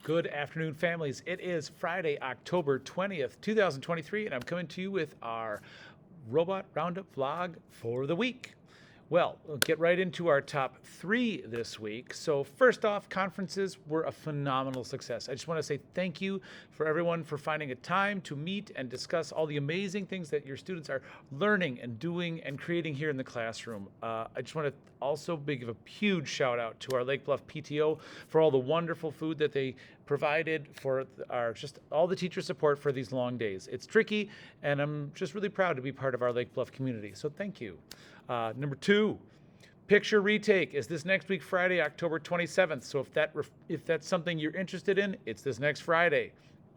Good afternoon, families. It is Friday, October 20th, 2023, and I'm coming to you with our Robot Roundup vlog for the week. Well, we'll get right into our top three this week. So first off, conferences were a phenomenal success. I just want to say thank you for everyone for finding a time to meet and discuss all the amazing things that your students are learning and doing and creating here in the classroom. I just want to also give a huge shout out to our Lake Bluff PTO for all the wonderful food that they provided for our just all the teacher support for these long days. It's tricky, and I'm just really proud to be part of our Lake Bluff community. So thank you. Number two, picture retake is this next week, Friday, October 27th. So if that's something you're interested in, it's this next Friday.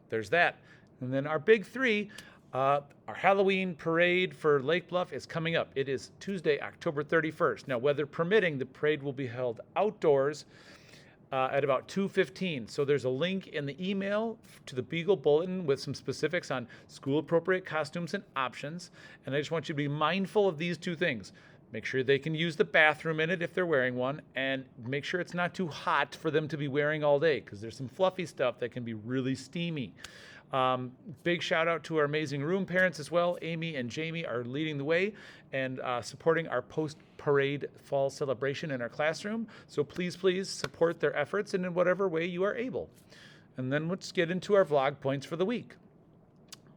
There's that. And then our big three, our Halloween parade for Lake Bluff is coming up. It is Tuesday, October 31st. Now, weather permitting, the parade will be held outdoors at about 2:15. So there's a link in the email to the Beagle Bulletin with some specifics on school-appropriate costumes and options. And I just want you to be mindful of these two things. Make sure they can use the bathroom in it if they're wearing one, and make sure it's not too hot for them to be wearing all day, because there's some fluffy stuff that can be really steamy. Big shout out to our amazing room parents as well. Amy and Jamie are leading the way and supporting our post-parade fall celebration in our classroom. So please, please support their efforts and in whatever way you are able. And then let's get into our vlog points for the week.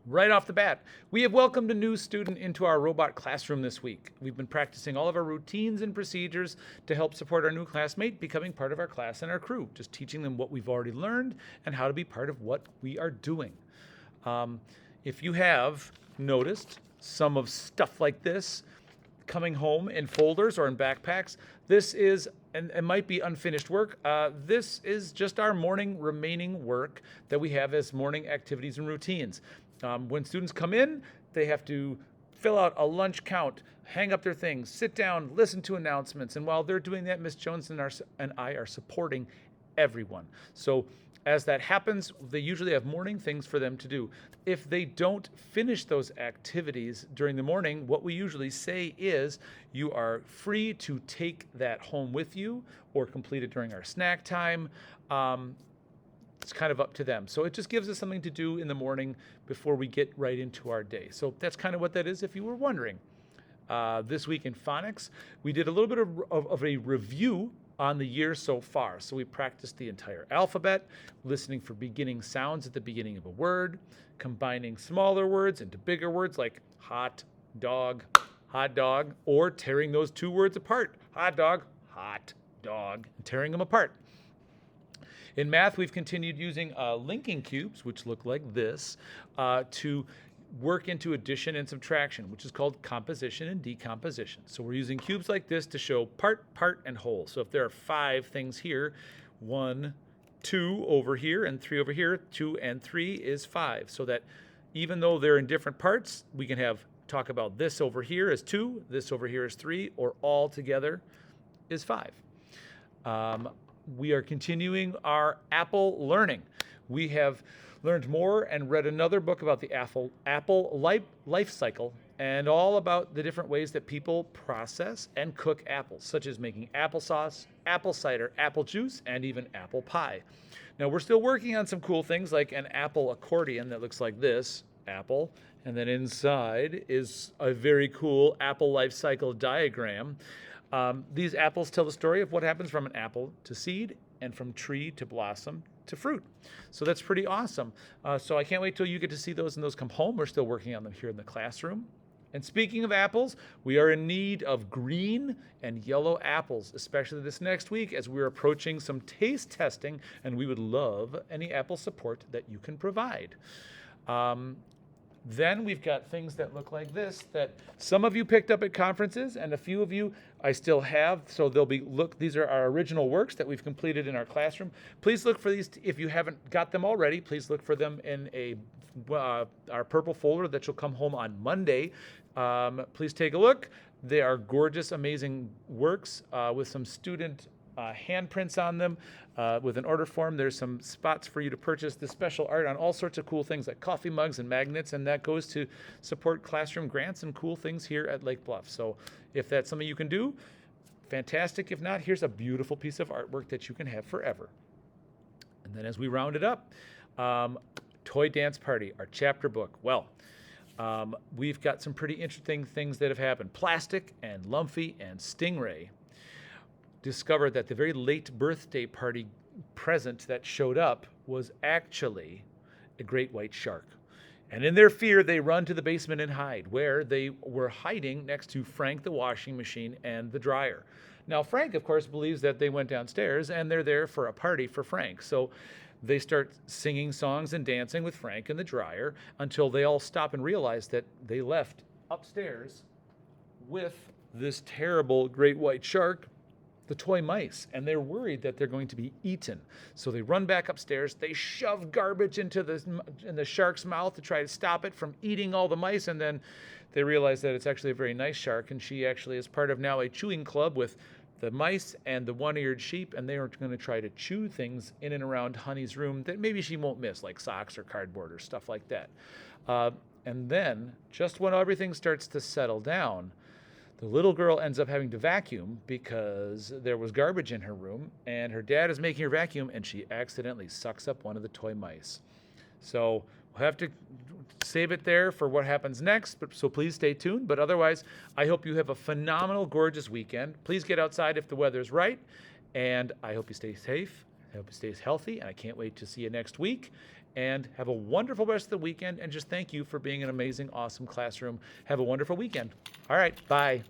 Right off the bat, we have welcomed a new student into our robot classroom this week. We've been practicing all of our routines and procedures to help support our new classmate becoming part of our class and our crew, just teaching them what we've already learned and how to be part of what we are doing. If you have noticed some of stuff like this coming home in folders or in backpacks, this is, and it might be unfinished work, this is just our morning remaining work that we have as morning activities and routines. When students come in, they have to fill out a lunch count, hang up their things, sit down, listen to announcements, and while they're doing that, Ms. Jones and I are supporting everyone. So as that happens, they usually have morning things for them to do. If they don't finish those activities during the morning, what we usually say is you are free to take that home with you or complete it during our snack time. It's kind of up to them. So it just gives us something to do in the morning before we get right into our day. So that's kind of what that is, if you were wondering. This week in phonics, we did a little bit of a review on the year so far. So we practiced the entire alphabet, listening for beginning sounds at the beginning of a word, combining smaller words into bigger words like hot dog, or tearing those two words apart, hot dog, and tearing them apart. In math, we've continued using linking cubes, which look like this, to work into addition and subtraction, which is called composition and decomposition. So we're using cubes like this to show part, and whole. So if there are 5 things here, 1, 2 over here, and 3 over here, 2 and 3 is 5. So that even though they're in different parts, we can talk about this over here as 2, this over here as 3, or all together is 5. We are continuing our Apple learning. We have learned more and read another book about the apple life cycle and all about the different ways that people process and cook apples, such as making applesauce, apple cider, apple juice, and even apple pie. Now, we're still working on some cool things like an apple accordion that looks like this, apple, and then inside is a very cool apple life cycle diagram. These apples tell the story of what happens from an apple to seed and from tree to blossom to fruit. So that's pretty awesome. So I can't wait till you get to see those and those come home. We're still working on them here in the classroom. And speaking of apples, we are in need of green and yellow apples, especially this next week as we're approaching some taste testing, and we would love any apple support that you can provide. Then we've got things that look like this that some of you picked up at conferences and a few of you I still have. So these are our original works that we've completed in our classroom. Please look for these. If you haven't got them already, please look for them in our purple folder that you'll come home on Monday. Please take a look. They are gorgeous, amazing works with some student handprints on them. With an order form, there's some spots for you to purchase the special art on all sorts of cool things like coffee mugs and magnets, and that goes to support classroom grants and cool things here at Lake Bluff. So if that's something you can do, fantastic. If not, here's a beautiful piece of artwork that you can have forever. And Then as we round it up, Toy Dance Party, our chapter book. Well, we've got some pretty interesting things that have happened. Plastic and Lumpy and Stingray discovered that the very late birthday party present that showed up was actually a great white shark. And in their fear, they run to the basement and hide, where they were hiding next to Frank the washing machine and the dryer. Now, Frank, of course, believes that they went downstairs and they're there for a party for Frank. So they start singing songs and dancing with Frank and the dryer until they all stop and realize that they left upstairs with this terrible great white shark, the toy mice, and they're worried that they're going to be eaten. So they run back upstairs, they shove garbage in the shark's mouth to try to stop it from eating all the mice, and then they realize that it's actually a very nice shark, and she actually is part of now a chewing club with the mice and the one-eared sheep, and they are going to try to chew things in and around Honey's room that maybe she won't miss, like socks or cardboard or stuff like that. And then, just when everything starts to settle down, the little girl ends up having to vacuum because there was garbage in her room, and her dad is making her vacuum, and she accidentally sucks up one of the toy mice. So we'll have to save it there for what happens next, so please stay tuned. But otherwise, I hope you have a phenomenal, gorgeous weekend. Please get outside if the weather's right, and I hope you stay safe. I hope you stay healthy, and I can't wait to see you next week. And have a wonderful rest of the weekend, and just thank you for being an amazing, awesome classroom. Have a wonderful weekend. All right, bye.